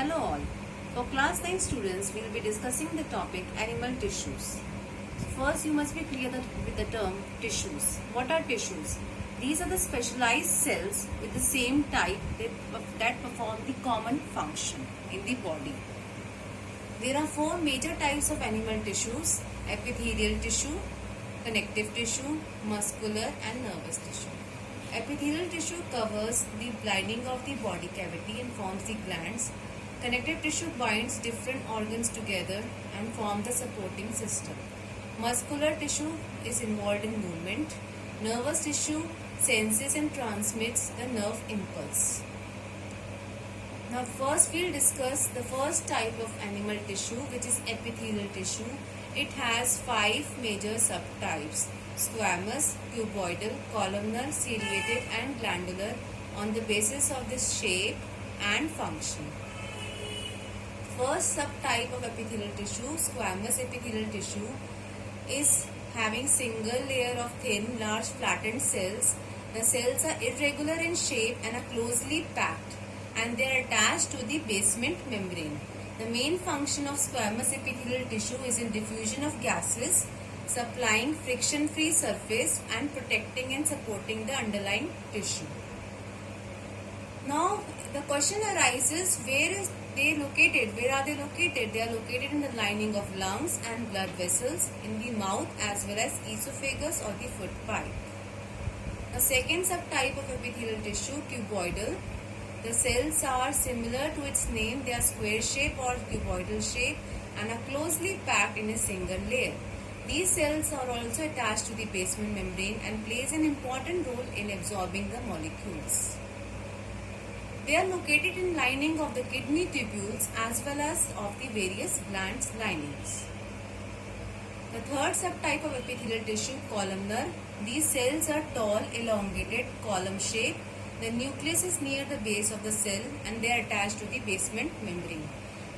Hello all. For class 9 students, we will be discussing the topic animal tissues. First, you must be clear with the term tissues. What are tissues? These are the specialized cells with the same type that perform the common function in the body. There are four major types of animal tissues: epithelial tissue, connective tissue, muscular and nervous tissue. Epithelial tissue covers the lining of the body cavity and forms the glands. Connective tissue binds different organs together and forms the supporting system. Muscular tissue is involved in movement. Nervous tissue senses and transmits the nerve impulse. Now first we'll discuss the first type of animal tissue, which is epithelial tissue. It has 5 major subtypes: squamous, cuboidal, columnar, ciliated and glandular on the basis of this shape and function. First subtype of epithelial tissue, squamous epithelial tissue, is having single layer of thin, large flattened cells. The cells are irregular in shape and are closely packed, and they are attached to the basement membrane. The main function of squamous epithelial tissue is in diffusion of gases, supplying friction-free surface and protecting and supporting the underlying tissue. Now the question arises, where are they located? They are located in the lining of lungs and blood vessels, in the mouth as well as esophagus or the foot pipe. The second subtype of epithelial tissue, cuboidal. The cells are similar to its name. They are square shape or cuboidal shape and are closely packed in a single layer. These cells are also attached to the basement membrane and plays an important role in absorbing the molecules. They are located in lining of the kidney tubules as well as of the various glands linings. The third subtype of epithelial tissue, columnar. These cells are tall, elongated, column shape. The nucleus is near the base of the cell and they are attached to the basement membrane.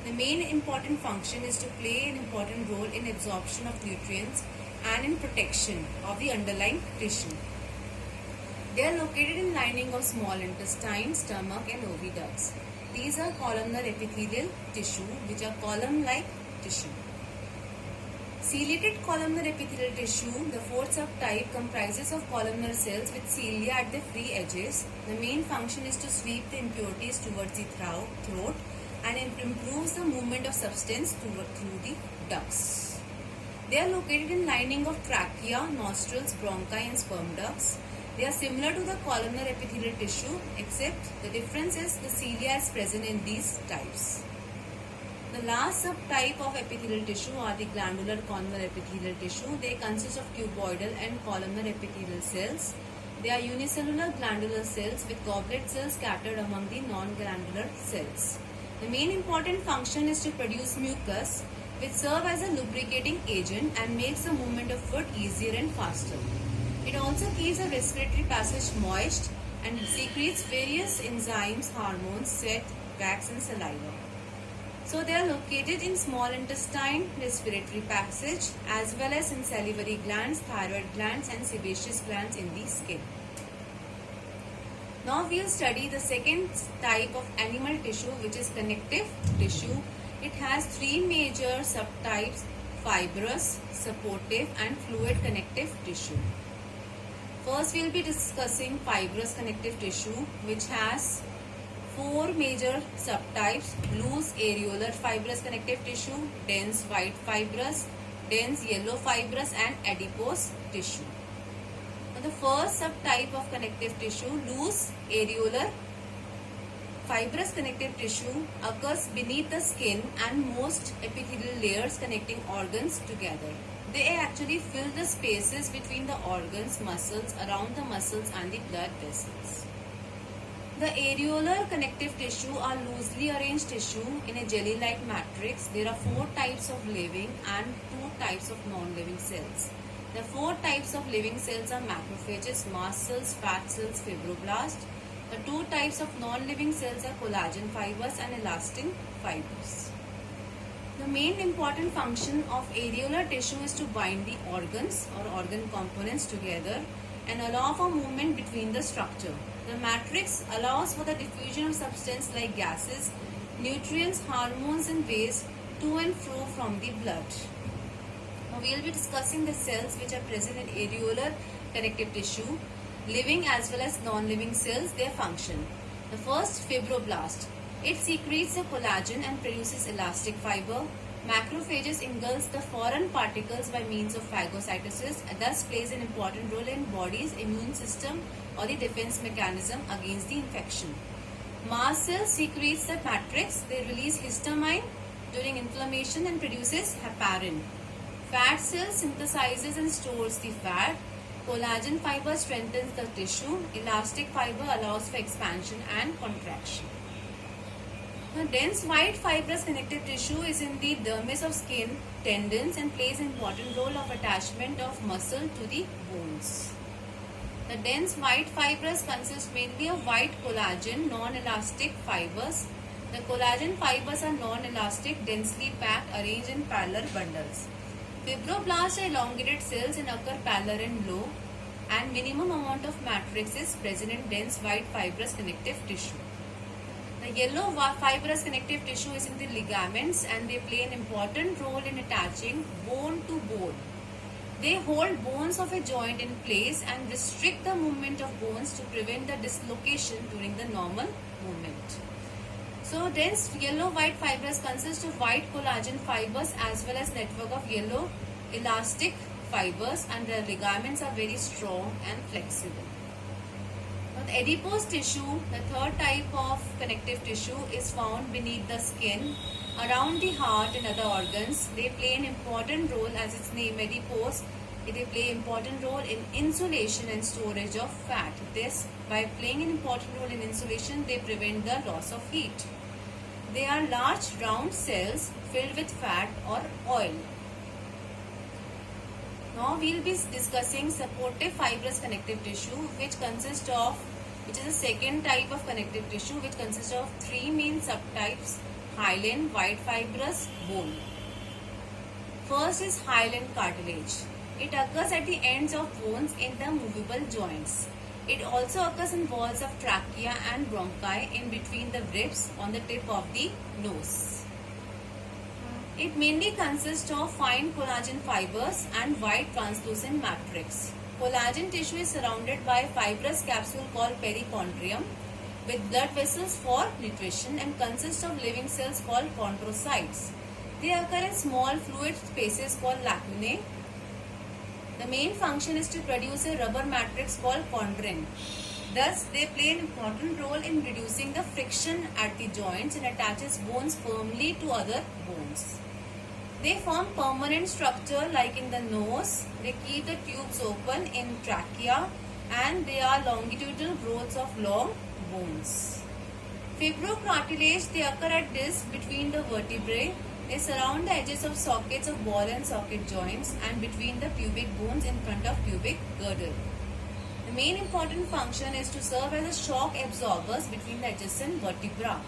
The main important function is to play an important role in absorption of nutrients and in protection of the underlying tissue. They are located in lining of small intestine, stomach and oviducts. These are columnar epithelial tissue, which are column-like tissue. Ciliated columnar epithelial tissue, the fourth subtype, comprises of columnar cells with cilia at the free edges. The main function is to sweep the impurities towards the throat and improves the movement of substance through the ducts. They are located in lining of trachea, nostrils, bronchi and sperm ducts. They are similar to the columnar epithelial tissue, except the difference is the cilia is present in these types. The last subtype of epithelial tissue are the glandular conval epithelial tissue. They consist of cuboidal and columnar epithelial cells. They are unicellular glandular cells with goblet cells scattered among the non-glandular cells. The main important function is to produce mucus, which serve as a lubricating agent and makes the movement of food easier and faster. It also keeps the respiratory passage moist and secretes various enzymes, hormones, sweat, wax and saliva. So they are located in small intestine, respiratory passage as well as in salivary glands, thyroid glands and sebaceous glands in the skin. Now we will study the second type of animal tissue, which is connective tissue. It has 3 major subtypes: fibrous, supportive and fluid connective tissue. First we will be discussing fibrous connective tissue, which has 4 major subtypes: loose areolar fibrous connective tissue, dense white fibrous, dense yellow fibrous and adipose tissue. Now the first subtype of connective tissue, loose areolar fibrous connective tissue, occurs beneath the skin and most epithelial layers connecting organs together. They actually fill the spaces between the organs, muscles, around the muscles and the blood vessels. The areolar connective tissue are loosely arranged tissue in a jelly-like matrix. There are 4 types of living and 2 types of non-living cells. The 4 types of living cells are macrophages, mast cells, fat cells, fibroblasts. The 2 types of non-living cells are collagen fibers and elastin fibers. The main important function of areolar tissue is to bind the organs or organ components together and allow for movement between the structure. The matrix allows for the diffusion of substance like gases nutrients, hormones and waste to and fro from the blood. Now we will be discussing the cells which are present in areolar connective tissue, living as well as non-living cells, their function. The first, fibroblast. It secretes the collagen and produces elastic fiber. Macrophages engulfs the foreign particles by means of phagocytosis and thus plays an important role in body's immune system or the defense mechanism against the infection. Mast cells secretes the matrix. They release histamine during inflammation and produces heparin. Fat cells synthesizes and stores the fat. Collagen fiber strengthens the tissue. Elastic fiber allows for expansion and contraction. Now, dense white fibrous connective tissue is in the dermis of skin, tendons and plays an important role of attachment of muscle to the bones. The dense white fibers consist mainly of white collagen, non-elastic fibers. The collagen fibers are non-elastic, densely packed, arranged in parallel bundles. Fibroblasts are elongated cells and occur parallel and low, and minimum amount of matrix is present in dense white fibrous connective tissue. The yellow fibrous connective tissue is in the ligaments and they play an important role in attaching bone to bone. They hold bones of a joint in place and restrict the movement of bones to prevent the dislocation during the normal movement. So dense yellow-white fibers consist of white collagen fibers as well as network of yellow elastic fibers, and the ligaments are very strong and flexible. Now, the adipose tissue, the third type of connective tissue, is found beneath the skin, around the heart and other organs. They play an important role, as its name adipose. They play an important role in insulation and storage of fat. This, by playing an important role in insulation, they prevent the loss of heat. They are large round cells filled with fat or oil. Now we will be discussing supportive fibrous connective tissue, which is the second type of connective tissue, which consists of three main subtypes: hyaline, white fibrous, bone. First is hyaline cartilage. It occurs at the ends of bones in the movable joints. It also occurs in walls of trachea and bronchi in between the ribs on the tip of the nose. It mainly consists of fine collagen fibers and white translucent matrix. Collagen tissue is surrounded by a fibrous capsule called perichondrium with blood vessels for nutrition and consists of living cells called chondrocytes. They occur in small fluid spaces called lacunae. The main function is to produce a rubber matrix called chondrin. Thus, they play an important role in reducing the friction at the joints and attaches bones firmly to other bones. They form permanent structure like in the nose. They keep the tubes open in trachea and they are longitudinal growths of long bones. Fibrocartilage, they occur at disc between the vertebrae. They surround the edges of sockets of ball and socket joints and between the pubic bones in front of pubic girdle. The main important function is to serve as a shock absorbers between the adjacent vertebra.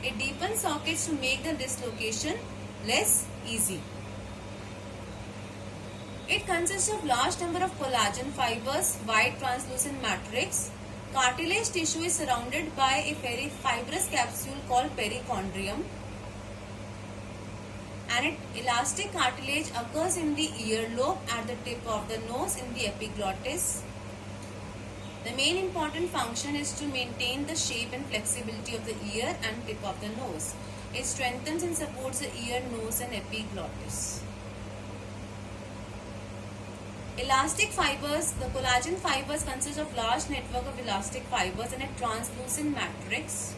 It deepens sockets to make the dislocation less easy. It consists of large number of collagen fibers, white translucent matrix. Cartilage tissue is surrounded by a very fibrous capsule called perichondrium. And elastic cartilage occurs in the earlobe, at the tip of the nose, in the epiglottis. The main important function is to maintain the shape and flexibility of the ear and tip of the nose. It strengthens and supports the ear, nose and epiglottis. Elastic fibers, the collagen fibers consist of large network of elastic fibers and a translucent matrix.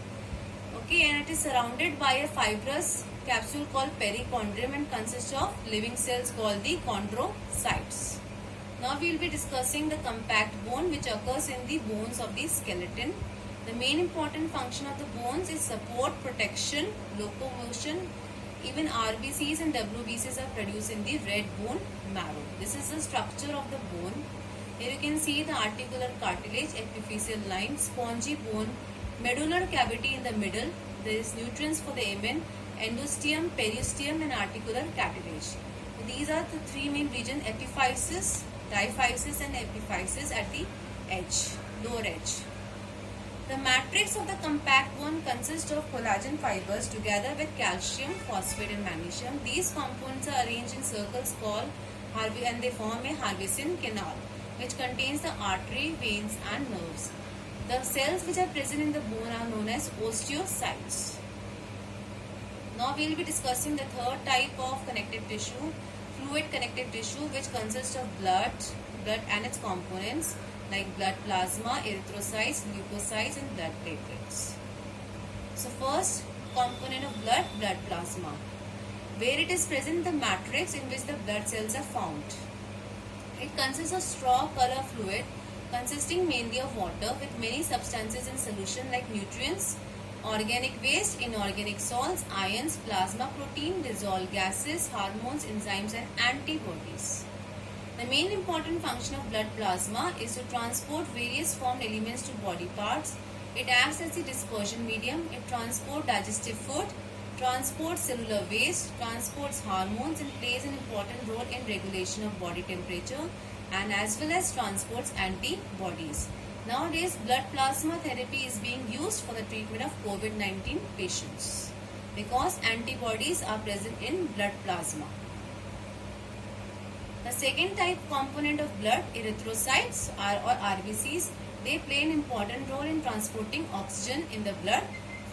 Okay, and it is surrounded by a fibrous capsule called perichondrium and consists of living cells called the chondrocytes. Now we will be discussing the compact bone, which occurs in the bones of the skeleton. The main important function of the bones is support, protection, locomotion. Even RBCs and WBCs are produced in the red bone marrow. This is the structure of the bone. Here you can see the articular cartilage, epiphyseal line, spongy bone, medullary cavity in the middle. There is nutrients for the amen, endosteum, periosteum and articular cartilage. These are the three main regions: epiphysis, diaphysis and epiphysis at the edge, lower edge. The matrix of the compact bone consists of collagen fibers together with calcium, phosphate and magnesium. These components are arranged in circles called and they form a Harveyson canal which contains the artery, veins and nerves. The cells which are present in the bone are known as osteocytes. Now we will be discussing the third type of connective tissue, fluid connective tissue, which consists of blood and its components like blood plasma, erythrocytes, leukocytes and blood platelets. So first component of blood plasma, where it is present in the matrix in which the blood cells are found. It consists of straw color fluid consisting mainly of water with many substances in solution like nutrients, organic waste, inorganic salts, ions, plasma protein, dissolved gases, hormones, enzymes and antibodies. The main important function of blood plasma is to transport various formed elements to body parts. It acts as the dispersion medium. It transports digestive food, transports cellular waste, transports hormones and plays an important role in regulation of body temperature and as well as transports antibodies. Nowadays, blood plasma therapy is being used for the treatment of COVID-19 patients because antibodies are present in blood plasma. The second type component of blood, erythrocytes or RBCs, they play an important role in transporting oxygen in the blood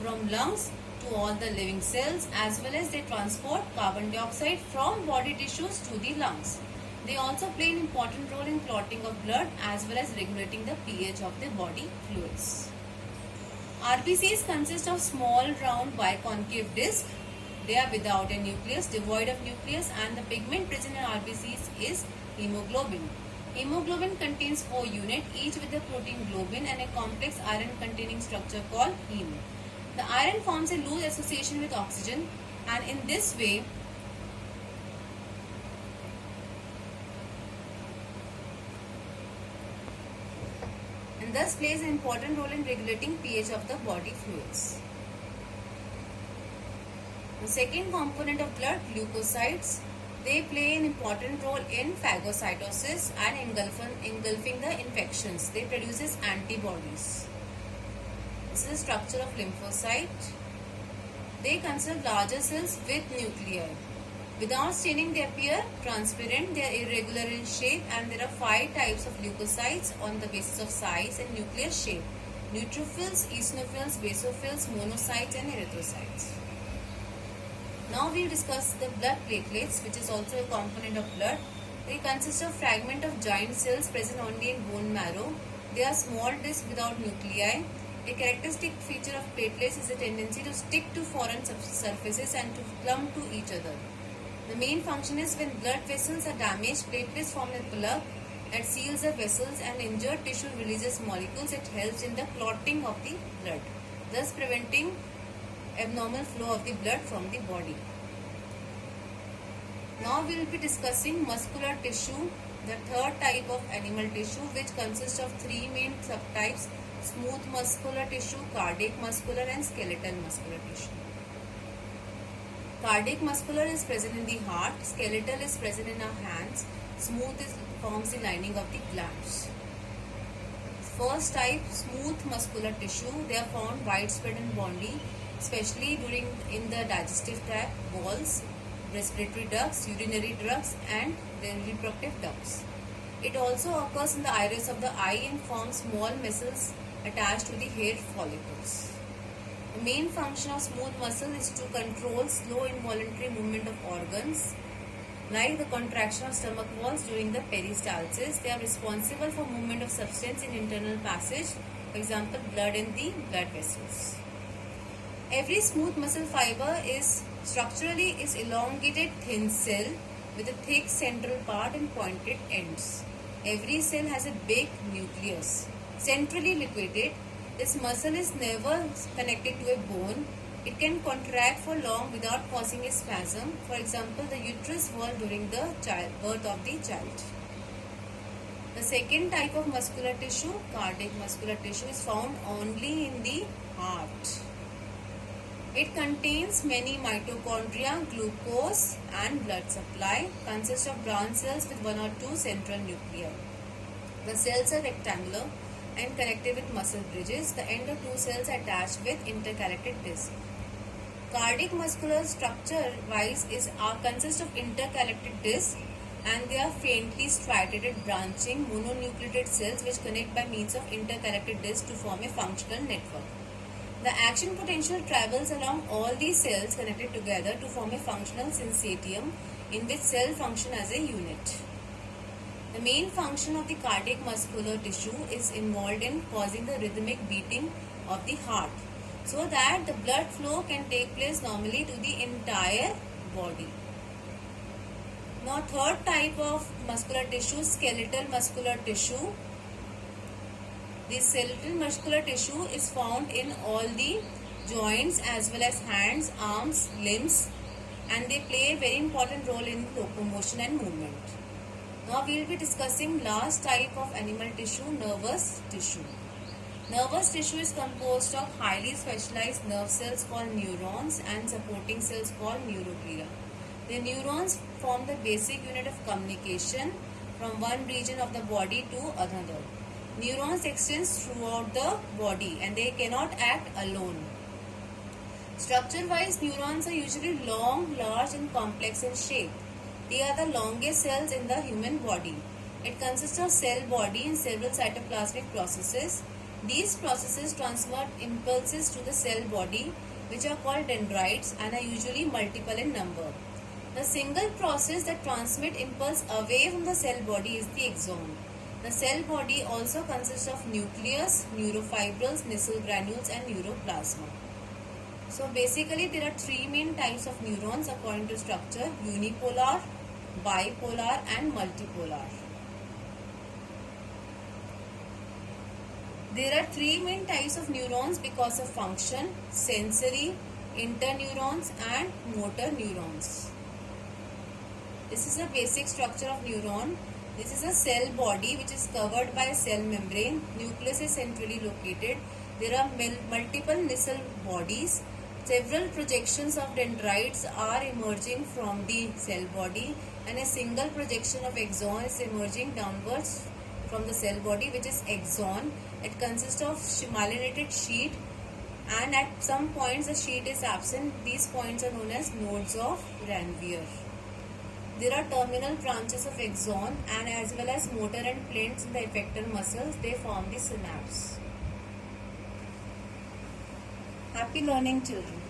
from lungs to all the living cells, as well as they transport carbon dioxide from body tissues to the lungs. They also play an important role in clotting of blood as well as regulating the pH of the body fluids. RBCs consist of small round biconcave disc. They are without a nucleus, devoid of nucleus, and the pigment present in RBCs is hemoglobin. Hemoglobin contains 4 units, each with the protein globin and a complex iron containing structure called heme. The iron forms a loose association with oxygen and in this way and thus plays an important role in regulating pH of the body fluids. The second component of blood, leukocytes, they play an important role in phagocytosis and engulfing the infections. They produce antibodies. This is the structure of lymphocyte. They consist of larger cells with nuclei. Without staining, they appear transparent. They are irregular in shape and there are 5 types of leukocytes on the basis of size and nuclear shape. Neutrophils, eosinophils, basophils, monocytes and erythrocytes. Now we will discuss the blood platelets, which is also a component of blood. They consist of fragment of giant cells present only in bone marrow. They are small discs without nuclei. A characteristic feature of platelets is a tendency to stick to foreign surfaces and to clump to each other. The main function is when blood vessels are damaged, platelets form a plug that seals the vessels and injured tissue releases molecules that helps in the clotting of the blood, thus preventing abnormal flow of the blood from the body. Now we will be discussing muscular tissue, the third type of animal tissue, which consists of 3 main subtypes: smooth muscular tissue, cardiac muscular and skeletal muscular tissue. Cardiac muscular is present in the heart, skeletal is present in our hands, smooth forms the lining of the glands. First type, smooth muscular tissue, they are found widespread in body, especially in the digestive tract, walls, respiratory ducts, urinary ducts and the reproductive ducts. It also occurs in the iris of the eye and forms small muscles attached to the hair follicles. The main function of smooth muscle is to control slow involuntary movement of organs, like the contraction of stomach walls during the peristalsis. They are responsible for movement of substance in internal passage, for example, blood in the blood vessels. Every smooth muscle fiber is structurally elongated thin cell with a thick central part and pointed ends. Every cell has a big nucleus. Centrally liquidated, this muscle is never connected to a bone. It can contract for long without causing a spasm. For example, the uterus wall during the birth of the child. The second type of muscular tissue, cardiac muscular tissue, is found only in the heart. It contains many mitochondria, glucose and blood supply. Consists of brown cells with 1 or 2 central nuclei. The cells are rectangular and connected with muscle bridges. The end of two cells attached with interconnected disc. Cardiac muscular structure wise consists of interconnected discs, and they are faintly striated branching mononucleated cells which connect by means of interconnected discs to form a functional network. The action potential travels along all these cells connected together to form a functional syncytium in which cells function as a unit. The main function of the cardiac muscular tissue is involved in causing the rhythmic beating of the heart, so that the blood flow can take place normally to the entire body. Now, third type of muscular tissue, skeletal muscular tissue. The skeletal muscular tissue is found in all the joints as well as hands, arms, limbs, and they play a very important role in locomotion and movement. Now we will be discussing last type of animal tissue, nervous tissue. Nervous tissue is composed of highly specialized nerve cells called neurons and supporting cells called neuroglia. The neurons form the basic unit of communication from one region of the body to another. Neurons extend throughout the body and they cannot act alone. Structure-wise, neurons are usually long, large and complex in shape. They are the longest cells in the human body. It consists of cell body and several cytoplasmic processes. These processes transmit impulses to the cell body, which are called dendrites and are usually multiple in number. The single process that transmits impulse away from the cell body is the axon. The cell body also consists of nucleus, neurofibrils, Nissl granules and neuroplasma. So basically there are three main types of neurons according to structure: unipolar, bipolar and multipolar. There are three main types of neurons because of function: sensory, interneurons and motor neurons. This is a basic structure of neuron. This is a cell body which is covered by a cell membrane. Nucleus is centrally located. There are multiple Nissl bodies. Several projections of dendrites are emerging from the cell body, and a single projection of axon is emerging downwards from the cell body, which is axon. It consists of myelinated sheet, and at some points the sheet is absent. These points are known as nodes of Ranvier. There are terminal branches of axon and as well as motor and planes in the effector muscles. They form the synapse. Happy learning, children.